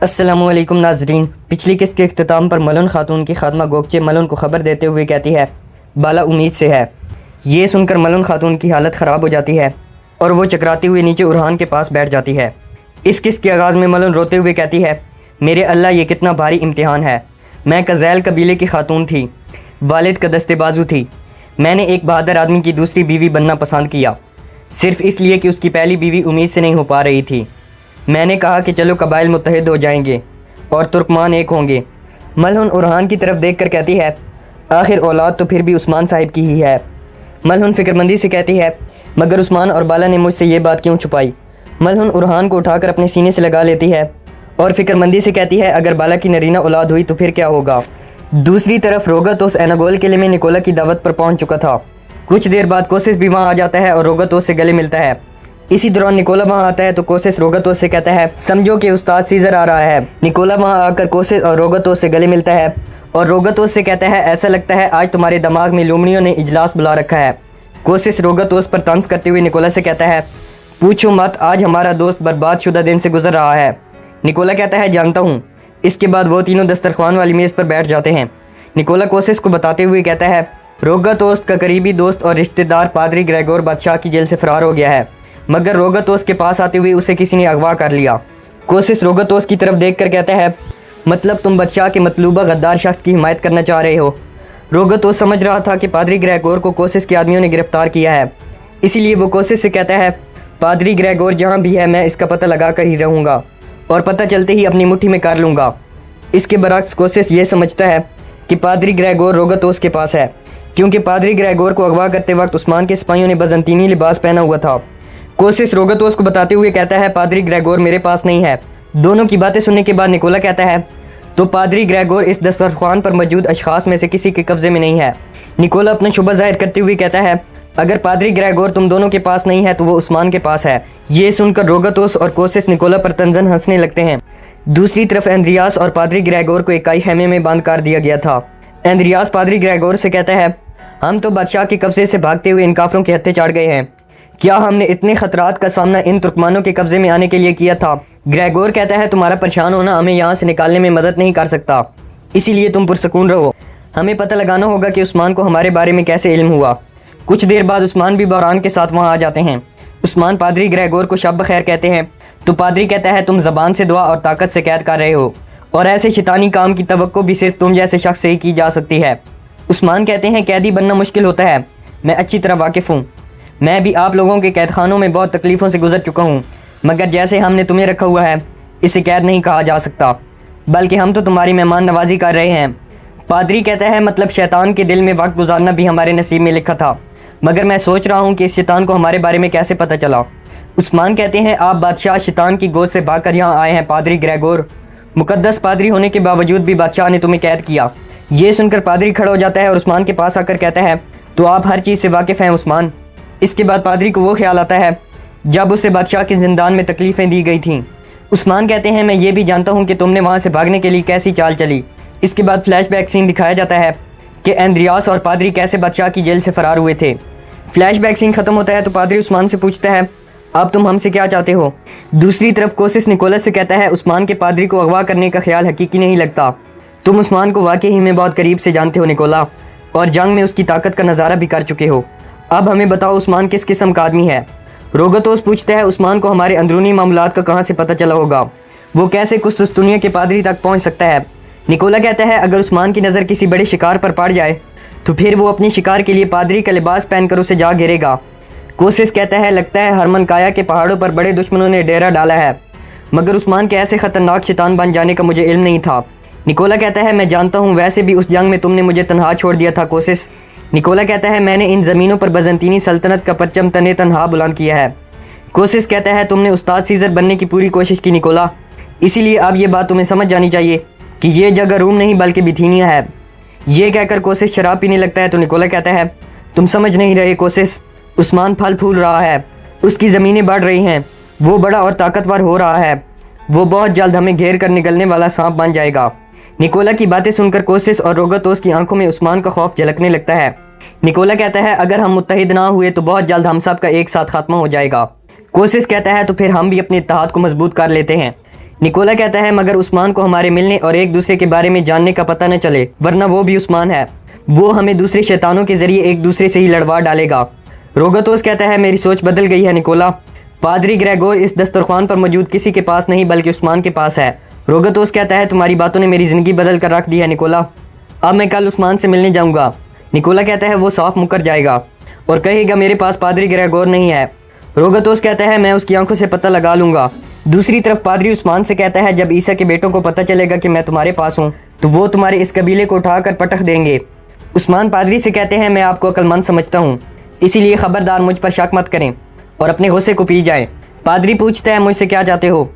अस्सलामुअलैकुम नाजरीन। पिछली किस्त के इख्तिताम पर मलन खातून की खात्मा गोगचे मलन को ख़बर देते हुए कहती है बाला उम्मीद से है। ये सुनकर मलन खातून की हालत ख़राब हो जाती है और वो चकराती हुई नीचे उरहान के पास बैठ जाती है। इस किस्त के आगाज़ में मलन रोते हुए कहती है, मेरे अल्लाह ये कितना भारी इम्तिहान है। मैं कज़ैल कबीले की खातून थी, वालिद का दस्ते बाजू थी। मैंने एक बहादुर आदमी की दूसरी बीवी बनना पसंद किया, सिर्फ़ इसलिए कि उसकी पहली बीवी उम्मीद से नहीं हो पा रही थी। मैंने कहा कि चलो कबाइल मुत्तहिद हो जाएंगे और तुर्कमान एक होंगे। मलहुन उरहान की तरफ देखकर कहती है, आखिर औलाद तो फिर भी उस्मान साहिब की ही है। मलहुन फ़िक्रमंदी से कहती है, मगर उस्मान और बाला ने मुझसे ये बात क्यों छुपाई। मलहुन उरहान को उठाकर अपने सीने से लगा लेती है और फ़िक्रमंदी से कहती है, अगर बाला की नरीना औलाद हुई तो फिर क्या होगा। दूसरी तरफ रोगतोस एनागोल किले में निकोला की दावत पर पहुँच चुका था। कुछ देर बाद कोसिस भी वहाँ आ जाता है और रोगतोस से गले मिलता है। इसी दौरान निकोला वहाँ आता है तो कोसिस रोगतोस से कहता है, समझो कि उस्ताद सीज़र आ रहा है। निकोला वहाँ आकर कोसिस और रोगतोस से गले मिलता है और रोगतोस से कहता है, ऐसा लगता है आज तुम्हारे दिमाग में लुमड़ियों ने इजलास बुला रखा है। कोसिस रोगतोस पर तंज करते हुए निकोला से कहता है, पूछो मत, आज हमारा दोस्त बर्बाद शुदा दिन से गुजर रहा है। निकोला कहता है, जानता हूँ। इसके बाद वो तीनों दस्तरखान वाली मेज़ पर बैठ जाते हैं। निकोला कोसिस को बताते हुए कहता है, रोगतोस का करीबी दोस्त और रिश्तेदार पादरी ग्रेगोर बादशाह की जेल से फरार हो गया है, मगर रोगतोस के पास आते हुए उसे किसी ने अगवा कर लिया। कोसिस रोगतोस की तरफ देखकर कहता है, मतलब तुम बादशाह के मतलूबा गद्दार शख्स की हिमायत करना चाह रहे हो। रोगतोस समझ रहा था कि पादरी ग्रेगोर को कोसिस के आदमियों ने गिरफ्तार किया है, इसीलिए वो कोसिस से कहता है, पादरी ग्रेगोर जहाँ भी है मैं इसका पता लगा कर ही रहूँगा और पता चलते ही अपनी मुट्ठी में कर लूँगा। इसके बरक्स कोसिस ये समझता है कि पादरी ग्रेगोर रोगतोस के पास है, क्योंकि पादरी ग्रेगोर को अगवा करते वक्त उस्मान के सिपाहियों ने बजंतीनी लिबास पहना हुआ था। कोसिस रोगतोस को बताते हुए कहता है, पादरी ग्रेगोर मेरे पास नहीं है। दोनों की बातें सुनने के बाद निकोला कहता है, तो पादरी ग्रेगोर इस दस्तरखान पर मौजूद अशखास में से किसी के कब्जे में नहीं है। निकोला अपना शुबा जाहिर करते हुए कहता है, अगर पादरी ग्रेगोर तुम दोनों के पास नहीं है तो वो उस्मान के पास है। ये सुनकर रोगतोस और कोसिस निकोला पर तंजन हंसने लगते हैं। दूसरी तरफ एंद्रियास और पादरी ग्रेगोर को इकाई खेमे में बंद कर दिया गया था। एंद्रियास पादरी ग्रेगोर से कहता है, हम तो बादशाह के कब्जे से भागते हुए इन काफरों के हत्थे चढ़ गए हैं। क्या हमने इतने खतरात का सामना इन तुर्कमानों के कब्जे में आने के लिए किया था। ग्रेगोर कहता है, तुम्हारा परेशान होना हमें यहाँ से निकालने में मदद नहीं कर सकता, इसीलिए तुम पुरसकून रहो। हमें पता लगाना होगा कि उस्मान को हमारे बारे में कैसे इल्म हुआ। कुछ देर बाद उस्मान भी बहरान के साथ वहाँ आ जाते हैं। उस्मान पादरी ग्रेगोर को शब खैर कहते हैं तो पादरी कहता है, तुम ज़बान से दुआ और ताकत से कैद कर रहे हो और ऐसे शैतानी काम की तवक्को भी सिर्फ तुम जैसे शख्स से ही की जा सकती है। उस्मान कहते हैं, कैदी बनना मुश्किल होता है, मैं अच्छी तरह वाकिफ़ हूँ। मैं भी आप लोगों के कैद खानों में बहुत तकलीफ़ों से गुजर चुका हूँ, मगर जैसे हमने तुम्हें रखा हुआ है इसे कैद नहीं कहा जा सकता, बल्कि हम तो तुम्हारी मेहमान नवाजी कर रहे हैं। पादरी कहता है, मतलब शैतान के दिल में वक्त गुजारना भी हमारे नसीब में लिखा था, मगर मैं सोच रहा हूँ कि इस शैतान को हमारे बारे में कैसे पता चला। उस्मान कहते हैं, आप बादशाह शैतान की गोद से भागकर यहाँ आए हैं पादरी ग्रेगोर। मुकद्दस पादरी होने के बावजूद भी बादशाह ने तुम्हें कैद किया। ये सुनकर पादरी खड़ा हो जाता है और उस्मान के पास आकर कहता है, तो आप हर चीज़ से वाकिफ़ हैं उस्मान। इसके बाद पादरी को वो ख्याल आता है जब उसे बादशाह के ज़िंदान में तकलीफ़ें दी गई थीं। उस्मान कहते हैं, मैं ये भी जानता हूँ कि तुमने वहाँ से भागने के लिए कैसी चाल चली। इसके बाद फ्लैशबैक सीन दिखाया जाता है कि एंद्रियास और पादरी कैसे बादशाह की जेल से फ़रार हुए थे। फ्लैशबैक सीन ख़त्म होता है तो पादरी उस्मान से पूछता है, अब तुम हमसे क्या चाहते हो। दूसरी तरफ कोसिस निकोलस से कहता है, उस्मान के पादरी को अगवा करने का ख्याल हकीकी नहीं लगता। तुम उस्मान को वाकई ही में बहुत करीब से जानते हो निकोला, और जंग में उसकी ताकत का नज़ारा भी कर चुके हो। अब हमें बताओ उस्मान किस किस्म का आदमी है। रोगतोस पूछता है, उस्मान को हमारे अंदरूनी मामलात का कहाँ से पता चला होगा, वो कैसे कुस्तुनिया के पादरी तक पहुँच सकता है। निकोला कहता है, अगर उस्मान की नज़र किसी बड़े शिकार पर पड़ जाए तो फिर वो अपने शिकार के लिए पादरी का लिबास पहनकर उसे जा घेरेगा। कोसिस कहता है, लगता है हरमन काया के पहाड़ों पर बड़े दुश्मनों ने डेरा डाला है, मगर उस्मान के ऐसे ख़तरनाक शैतान बन जाने का मुझे इल्म नहीं था। निकोला कहता है, मैं जानता हूँ, वैसे भी उस जंग में तुमने मुझे तनहा छोड़ दिया था कोसिस। निकोला कहता है, मैंने इन ज़मीनों पर बजंतीनी सल्तनत का परचम तने तनहा बुलंद किया है। कोसिस कहता है, तुमने उस्ताद सीज़र बनने की पूरी कोशिश की निकोला, इसीलिए अब ये बात तुम्हें समझ जानी चाहिए कि ये जगह रूम नहीं बल्कि बिथीनिया है। ये कहकर कोसिस शराब पीने लगता है तो निकोला कहता है, तुम समझ नहीं रहे कोसिस, उस्मान फल फूल रहा है, उसकी ज़मीनें बढ़ रही हैं, वो बड़ा और ताकतवर हो रहा है, वो बहुत जल्द हमें घेर कर निकलने वाला सांप बन जाएगा। निकोला की बातें सुनकर कोसिस और रोगतोस की आंखों में उस्मान का खौफ झलकने लगता है। निकोला कहता है, अगर हम मुत्तहिद ना हुए तो बहुत जल्द हम सब का एक साथ खात्मा हो जाएगा। कोसिस कहता है, तो फिर हम भी अपने इत्तेहाद को मजबूत कर लेते हैं। निकोला कहता है मगर उस्मान को हमारे मिलने और एक दूसरे के बारे में जानने का पता न चले, वरना वो भी उस्मान है, वो हमें दूसरे शैतानों के जरिए एक दूसरे से ही लड़वा डालेगा। रोगतोस कहता है मेरी सोच बदल गई है निकोला। पादरी ग्रेगोर इस दस्तरखान पर मौजूद किसी के पास नहीं बल्कि उस्मान के पास है। रोगतोस कहता है तुम्हारी बातों ने मेरी ज़िंदगी बदल कर रख दी है निकोला। अब मैं कल उस्मान से मिलने जाऊँगा। निकोला कहता है वो साफ मुकर जाएगा और कहेगा मेरे पास पादरी ग्रेगोर नहीं है। रोगतोस कहता है मैं उसकी आंखों से पता लगा लूँगा। दूसरी तरफ पादरी उस्मान से कहता है जब ईसा के बेटों को पता चलेगा कि मैं तुम्हारे पास हूँ तो वो तुम्हारे इस कबीले को उठाकर पटक देंगे। उस्मान पादरी से कहते हैं मैं आपको अक्लमंद समझता हूँ, इसीलिए खबरदार मुझ पर शक मत करें और अपने गुस्से को पी जाएं। पादरी पूछता है मुझसे क्या चाहते हो?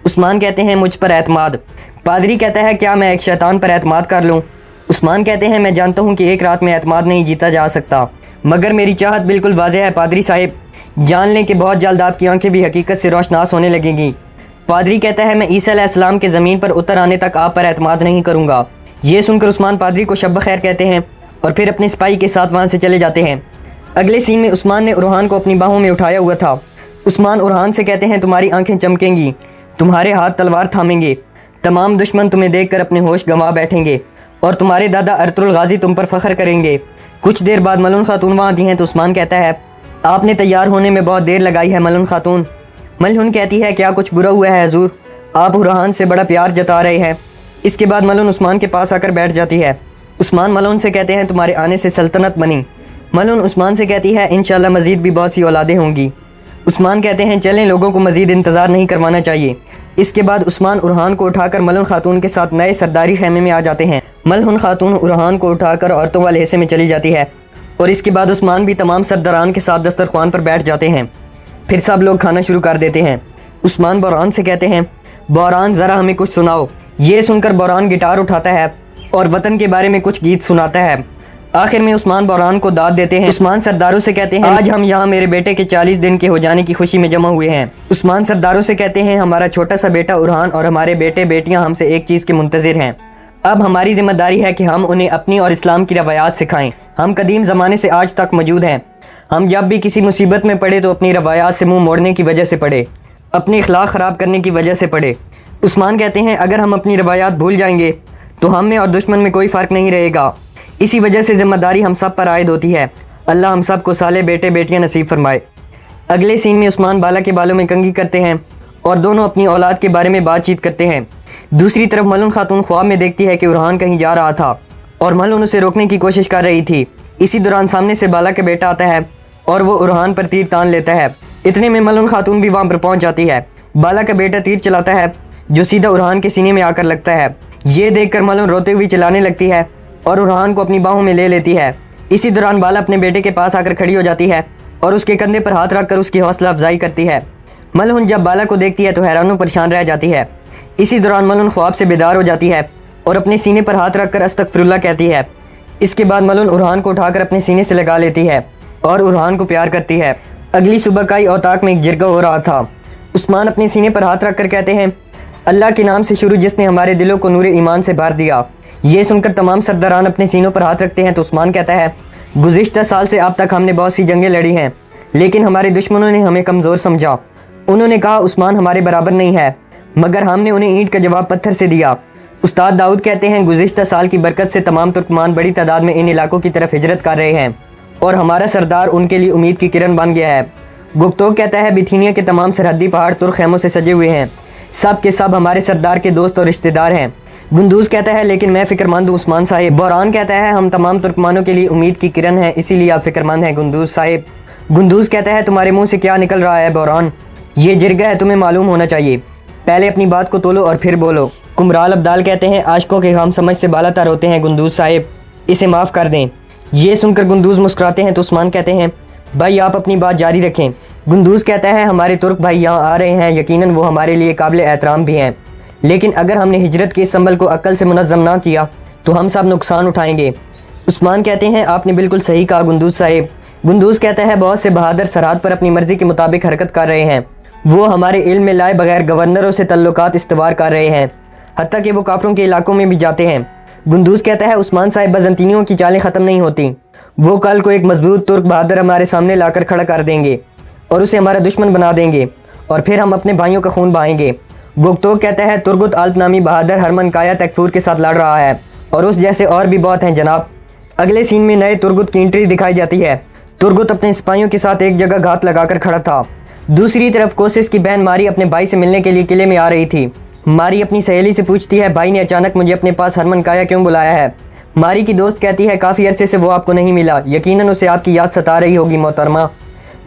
उस्मान कहते हैं मुझ पर एतमाद। पादरी कहता है क्या मैं एक शैतान पर एतमाद कर लूँ? उस्मान कहते हैं मैं जानता हूँ कि एक रात में एतमाद नहीं जीता जा सकता, मगर मेरी चाहत बिल्कुल वाज़ेह है पादरी साहिब। जान लें कि बहुत जल्द आपकी आंखें भी हकीकत से रोशनास होने लगेंगी। पादरी कहता है मैं ईसा अलैहिस्सलाम के ज़मीन पर उतर आने तक आप पर एतमाद नहीं करूँगा। ये सुनकर उस्मान पादरी को शब खैर कहते हैं और फिर अपने सिपाही के साथ वहाँ से चले जाते हैं। अगले सीन में उस्मान ने उरहान को अपनी बाहों में उठाया हुआ था। उस्मान उरहान से कहते हैं तुम्हारी आंखें चमकेंगी, तुम्हारे हाथ तलवार थामेंगे, तमाम दुश्मन तुम्हें देखकर अपने होश गंवा बैठेंगे और तुम्हारे दादा अर्तुल गाजी तुम पर फख्र करेंगे। कुछ देर बाद मलून खातून वहाँ आती हैं तो उस्मान कहता है आपने तैयार होने में बहुत देर लगाई है मलून खातून। मलून कहती है क्या कुछ बुरा हुआ है हजूर, आप उरहान से बड़ा प्यार जता रहे हैं। इसके बाद मलून उस्मान के पास आकर बैठ जाती है। उस्मान मलून से कहते हैं तुम्हारे आने से सल्तनत बनी। मलून उस्मान से कहती है इंशाल्लाह मज़ीद भी बहुत सी औलादें होंगी। उस्मान कहते हैं चलें लोगों को मज़ीद इंतज़ार नहीं करवाना चाहिए। इसके बाद उस्मान उरहान को उठाकर मलून खातून के साथ नए सरदारी खेमे में आ जाते हैं। मलून खातून उरहान को उठाकर औरतों वाले हिस्से में चली जाती है और इसके बाद उस्मान भी तमाम सरदारान के साथ दस्तरखान पर बैठ जाते हैं। फिर सब लोग खाना शुरू कर देते हैं। उस्मान बौरान से कहते हैं बौरान ज़रा हमें कुछ सुनाओ। ये सुनकर बौरान गिटार उठाता है और वतन के बारे में कुछ गीत सुनाता है। आखिर में उस्मान बौरान को दाद देते हैं। उस्मान सरदारों से कहते हैं आज हम यहाँ मेरे बेटे के 40 दिन के हो जाने की खुशी में जमा हुए हैं। उस्मान सरदारों से कहते हैं हमारा छोटा सा बेटा उरहान और हमारे बेटे बेटियाँ हमसे एक चीज़ के मुंतज़िर हैं। अब हमारी जिम्मेदारी है कि हम उन्हें अपनी और इस्लाम की रवायात सिखाएं। हम कदीम ज़माने से आज तक मौजूद हैं। हम जब भी किसी मुसीबत में पड़े तो अपनी रवायात से मुँह मोड़ने की वजह से पड़े, अपने अखलाक ख़राब करने की वजह से पड़े। उस्मान कहते हैं अगर हम अपनी रवायात भूल जाएंगे तो हम में और दुश्मन में कोई फ़र्क नहीं रहेगा। इसी वजह से ज़िम्मेदारी हम सब पर आयद होती है। अल्लाह हम सब को साले बेटे बेटियां नसीब फरमाए। अगले सीन में उस्मान बाला के बालों में कंघी करते हैं और दोनों अपनी औलाद के बारे में बातचीत करते हैं। दूसरी तरफ मलून खातून ख्वाब में देखती है कि उरहान कहीं जा रहा था और मलून उसे रोकने की कोशिश कर रही थी। इसी दौरान सामने से बाला का बेटा आता है और वो उरहान पर तीर तान लेता है। इतने में मलून खातून भी वहाँ पर पहुँच जाती है। बाला का बेटा तीर चलाता है जो सीधा उरहान के सीने में आकर लगता है। ये देखकर मलून रोते हुए चिल्लाने लगती है और उरहान को अपनी बाहों में ले लेती है। इसी दौरान बाला अपने बेटे के पास आकर खड़ी हो जाती है और उसके कंधे पर हाथ रखकर उसकी हौसला अफजाई करती है। मलून जब बाला को देखती है तो हैरान परेशान रह जाती है। इसी दौरान मलून ख्वाब से बेदार हो जाती है और अपने सीने पर हाथ रखकर अस्तगफिरुल्लाह कहती है। इसके बाद मलून उरहान को उठाकर अपने सीने से लगा लेती है और उरहान को प्यार करती है। अगली सुबह का ही औताक में एक जिरगा हो रहा था। उस्मान अपने सीने पर हाथ रखकर कहते हैं अल्लाह के नाम से शुरू जिसने हमारे दिलों को नूर ईमान से भर दिया। ये सुनकर तमाम सरदारान अपने सीनों पर हाथ रखते हैं तो उस्मान कहता है गुज़िश्ता साल से अब तक हमने बहुत सी जंगें लड़ी हैं, लेकिन हमारे दुश्मनों ने हमें कमज़ोर समझा। उन्होंने कहा उस्मान हमारे बराबर नहीं है, मगर हमने उन्हें ईंट का जवाब पत्थर से दिया। उस्ताद दाऊद कहते हैं गुज़िश्ता साल की बरकत से तमाम तुर्कमान बड़ी तादाद में इन इलाकों की तरफ हिजरत कर रहे हैं और हमारा सरदार उनके लिए उम्मीद की किरण बन गया है। गुप्तोक कहता है बिथीनिया के तमाम सरहदी पहाड़ तुर्क खेमों से सजे हुए हैं, सब के सब हमारे सरदार के दोस्त और रिश्तेदार हैं। गुंदूज कहता है लेकिन मैं फ़िक्रमंद हूँ उस्मान साहिब। बौरान कहता है हम तमाम तुर्कमानों के लिए उम्मीद की किरण है, इसीलिए आप फ़िक्रमंद हैं गुंदूज साहिब। गुंदूज कहता है तुम्हारे मुंह से क्या निकल रहा है बौरान, ये जिरगा है, तुम्हें मालूम होना चाहिए, पहले अपनी बात को तोलो और फिर बोलो। कुमराल अब्दाल कहते हैं आशिकों के हम समझ से बालातर होते हैं गुंदूज साहिब, इसे माफ़ कर दें। ये सुनकर गुंदूज मुस्कुराते हैं तो उस्मान कहते हैं भाई आप अपनी बात जारी रखें। गुंदूज कहता है हमारे तुर्क भाई यहाँ आ रहे हैं, यकीनन वो हमारे लिए काबिल एहतराम भी हैं, लेकिन अगर हमने हिजरत के इस संबल को अक्ल से मुनज़्ज़म ना किया तो हम सब नुकसान उठाएंगे। उस्मान कहते हैं आपने बिल्कुल सही कहा गुंदूज साहिब। गुंदूज कहता है बहुत से बहादुर सरहद पर अपनी मर्ज़ी के मुताबिक हरकत कर रहे हैं, वो हमारे इल्म में लाए बगैर गवर्नरों से तल्लुकात इस्तवार कर रहे हैं, हत्ता कि वो काफरों के इलाकों में भी जाते हैं। गुंदूज कहता है उस्मान साहिब बज़ंतीनियों की चालें ख़त्म नहीं होती, वो कल को एक मजबूत तुर्क बहादुर हमारे सामने लाकर खड़ा कर देंगे और उसे हमारा दुश्मन बना देंगे और फिर हम अपने भाइयों का खून बहाएंगे। गुप्तो कहता है तुर्गुत अल्प नामी बहादुर हरमन काया तैफूर के साथ लड़ रहा है और उस जैसे और भी बहुत हैं जनाब। अगले सीन में नए तुर्गुत की एंट्री दिखाई जाती है। तुर्गुत अपने सिपाहियों के साथ एक जगह घात लगाकर खड़ा था। दूसरी तरफ कोशिश की बहन मारी अपने भाई से मिलने के लिए किले में आ रही थी। मारी अपनी सहेली से पूछती है भाई ने अचानक मुझे अपने पास हरमन काया क्यों बुलाया है। मारी की दोस्त कहती है काफ़ी अरसे से वो आपको नहीं मिला, यकीनन उसे आपकी याद सता रही होगी मोहतरमा।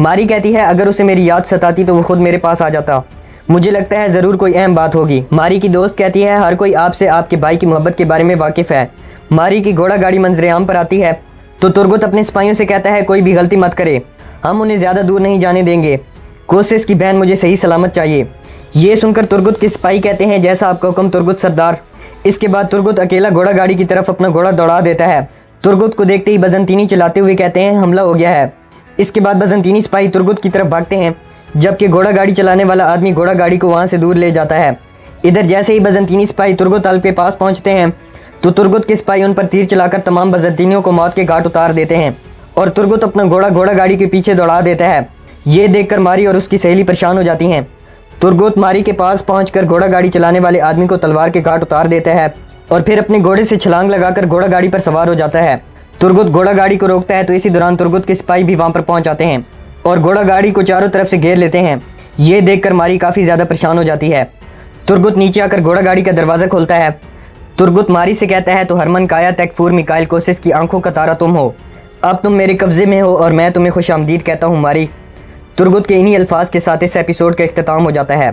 मारी कहती है अगर उसे मेरी याद सताती तो वो खुद मेरे पास आ जाता, मुझे लगता है ज़रूर कोई अहम बात होगी। मारी की दोस्त कहती है हर कोई आपसे आपके भाई की मोहब्बत के बारे में वाकिफ़ है। मारी की घोड़ा गाड़ी मंजरे आम पर आती है तो तुर्गुत अपने सिपाहियों से कहता है कोई भी गलती मत करे, हम उन्हें ज़्यादा दूर नहीं जाने देंगे। कोशिश की बहन मुझे सही सलामत चाहिए। ये सुनकर तुर्गुत के सिपाही कहते हैं जैसा आपका हुक्म तुर्गुत सरदार। इसके बाद तुर्गुत अकेला घोड़ा गाड़ी की तरफ अपना घोड़ा दौड़ा देता है। तुर्गुत को देखते ही बजंतीनी चलाते हुए कहते हैं हमला हो गया है। इसके बाद बजंतीनी सिपाही तुर्गुत की तरफ भागते हैं जबकि घोड़ा गाड़ी चलाने वाला आदमी घोड़ा गाड़ी को वहाँ से दूर ले जाता है। इधर जैसे ही बजंतीनी सिपाही तुर्गुत अल के पास पहुँचते हैं तो तुर्गुत के सिपाही उन पर तीर चलाकर तमाम बजंतीनियों को मौत के घाट उतार देते हैं और तुर्गुत अपना घोड़ा गाड़ी के पीछे दौड़ा देता है। ये देखकर मारी और उसकी सहेली परेशान हो जाती हैं। तुर्गुत मारी के पास पहुंचकर घोड़ा गाड़ी चलाने वाले आदमी को तलवार के घाट उतार देता है और फिर अपने घोड़े से छलांग लगाकर घोड़ा गाड़ी पर सवार हो जाता है। तुर्गुत घोड़ा गाड़ी को रोकता है तो इसी दौरान तुर्गुत के सिपाही भी वहां पर पहुंच जाते हैं और घोड़ा गाड़ी को चारों तरफ से घेर लेते हैं। ये देखकर मारी काफ़ी ज़्यादा परेशान हो जाती है। तुर्गुत नीचे आकर घोड़ा गाड़ी का दरवाज़ा खोलता है। तुर्गुत मारी से कहता है तो हरमन काया तैफूर मिकाइल कोशिश की आंखों का तारा तुम हो, अब तुम मेरे कब्ज़े में हो और मैं तुम्हें खुश आमदीद कहता हूँ मारी। तुर्गुत के इन्हीं अल्फाज के साथ इस एपिसोड का इख्तिताम हो जाता है।